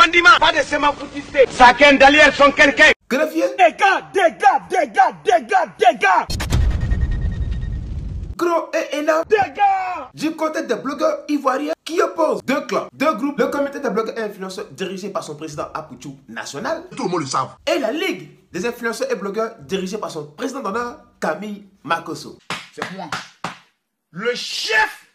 commandement. Pas de sémafoutiste. Chacun derrière son quelqu'un. Greffier. Dégâts. Gros et énorme. Dégâts. Du côté des blogueurs ivoiriens qui opposent deux clans, deux groupes. Le comité des blogueurs et influenceurs dirigé par son président Apouchou National. Tout le monde le savent. Et la Ligue des influenceurs et blogueurs dirigée par son président d'honneur Camille Makosso. C'est moi, le chef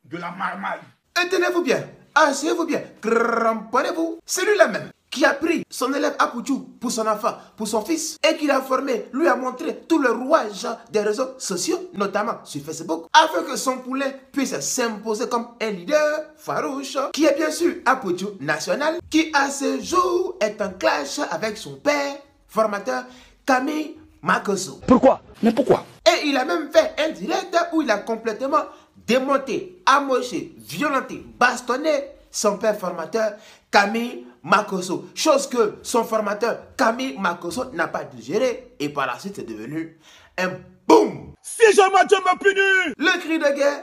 de la marmaille. Et tenez-vous bien, asseyez-vous bien, cramponnez-vous. C'est lui-là même qui a pris son élève Apouchou pour son enfant, pour son fils, et qui l'a formé, lui a montré tout le rouage des réseaux sociaux, notamment sur Facebook, afin que son poulet puisse s'imposer comme un leader farouche, qui est bien sûr Apouchou National, qui à ce jour est en clash avec son père, formateur Camille Makosso. Pourquoi? Mais pourquoi? Et il a même fait un direct où il a complètement démonté, amoché, violenté, bastonné son père formateur Camille Makosso. Chose que son formateur Camille Makosso n'a pas digéré. Et par la suite, c'est devenu un boum. Si jamais Dieu me punit, Le cri de guerre,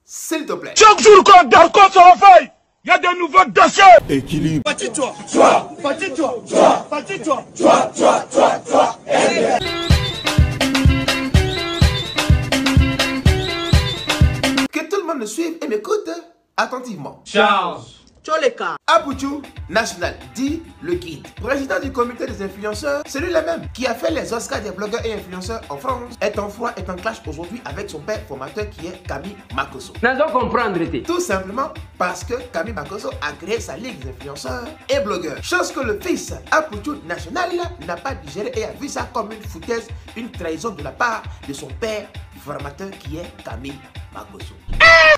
s'il te plaît. chaque jour qu'on dort, qu'on se réveille, il y a de nouveaux dossiers. Équilibre. Fatigue-toi. Que tout le monde me suive et m'écoute attentivement. Charles. Choleka. Apouchou National, dit le guide, président du comité des influenceurs, celui-là même qui a fait les Oscars des blogueurs et influenceurs en France, est en froid, est en clash aujourd'hui avec son père formateur qui est Camille Makosso. N'allons comprendre. Tout simplement parce que Camille Makosso a créé sa ligue des influenceurs et blogueurs. Chose que le fils Apouchou National n'a pas digéré et a vu ça comme une foutaise, une trahison de la part de son père formateur qui est Camille Makosso.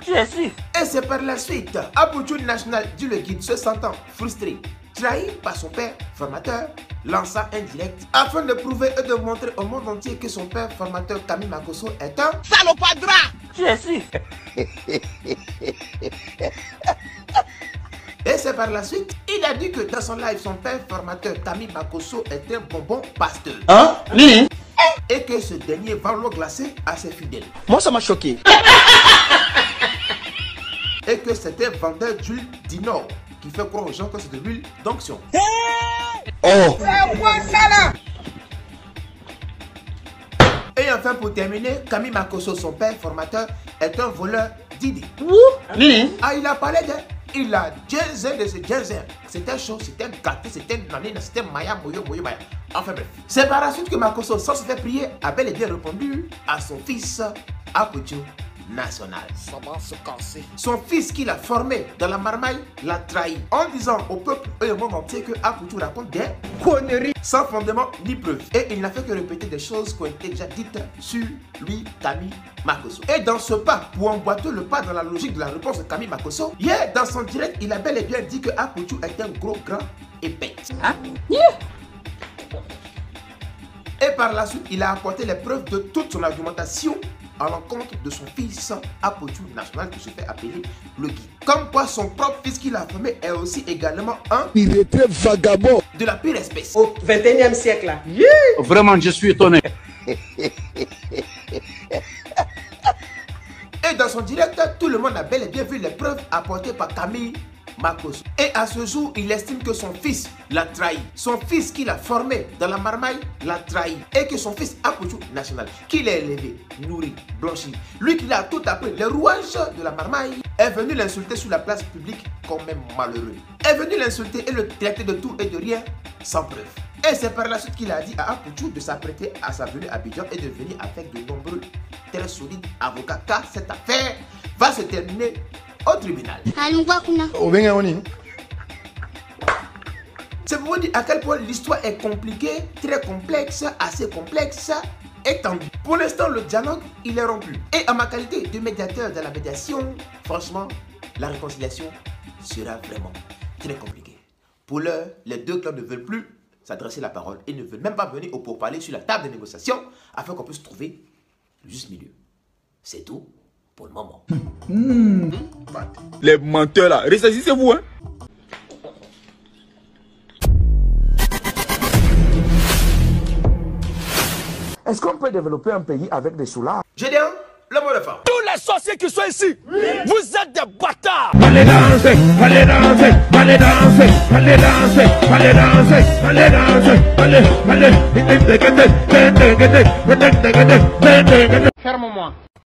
Et c'est par la suite, Apouchou National, dit le guide, se sentant frustré, trahi par son père formateur, lança un direct afin de prouver et de montrer au monde entier que son père formateur Camille Makosso est un Salopadra. Et c'est par la suite, il a dit que dans son live, son père formateur Camille Makosso est un bonbon pasteur. Hein? Nini? Et que ce dernier vend l'eau glacée à ses fidèles. Moi, ça m'a choqué. Et que c'était vendeur d'huile d'Inor qui fait croire aux gens que c'est de l'huile d'onction. Oh! Et enfin, pour terminer, Camille Makosso, son père formateur, est un voleur d'idées. Nini? Ah, il a parlé de... Il a jazzé de ce jazzer. C'était chaud, c'était gâté, c'était nanine, c'était maya, moyo, maya. Enfin bref. C'est par la suite que Makosso, sans se faire prier, a bel et bien répondu à son fils Apouchou National. Ça va se casser. Son fils qu'il a formé dans la marmaille l'a trahi en disant au peuple et au monde entier que Apouchou raconte des conneries sans fondement ni preuve. Et il n'a fait que répéter des choses qui ont été déjà dites sur lui, Camille Makosso. Et dans ce pas, pour emboîter le pas dans la logique de la réponse de Camille Makosso, hier dans son direct, il a bel et bien dit que Apouchou est un gros, grand et bête. Et par la suite, il a apporté les preuves de toute son argumentation à l'encontre de son fils Apouchou National qui se fait appeler le guide. Comme quoi son propre fils qu'il a formé est aussi également un Irrété vagabond. de la pire espèce. Au 21e siècle là. Vraiment, je suis étonné. Et dans son direct, tout le monde a bel et bien vu les preuves apportées par Camille Makosso. Et à ce jour, il estime que son fils l'a trahi. Son fils qu'il a formé dans la marmaille l'a trahi. Et que son fils Apouchou National, qu'il a élevé, nourri, blanchi, lui qui a tout appris, les rouages de la marmaille, est venu l'insulter sur la place publique comme un malheureux. Est venu l'insulter et le traiter de tout et de rien sans preuve. Et c'est par la suite qu'il a dit à Apouchou de s'apprêter à sa venue à Abidjan et de venir avec de nombreux très solides avocats, car cette affaire va se terminer au tribunal. C'est pour vous dire à quel point l'histoire est compliquée, très complexe, assez complexe, étendue. Pour l'instant, le dialogue, il est rompu. Et en ma qualité de médiateur de la médiation, franchement, la réconciliation sera vraiment très compliquée. Pour l'heure, les deux clans ne veulent plus s'adresser la parole et ne veulent même pas venir au pourparler sur la table de négociation afin qu'on puisse trouver le juste milieu. C'est tout pour le moment. Les menteurs là, ressaisissez-vous, hein. Est-ce qu'on peut développer un pays avec des soulards? Gédéon, le mot de fin. Tous les sorciers policiers qui sont ici. Oui. Vous êtes des bâtards. Allez danser, allez danser, allez danser, allez danser, allez danser, allez danser, allez, allez. Ferme-moi.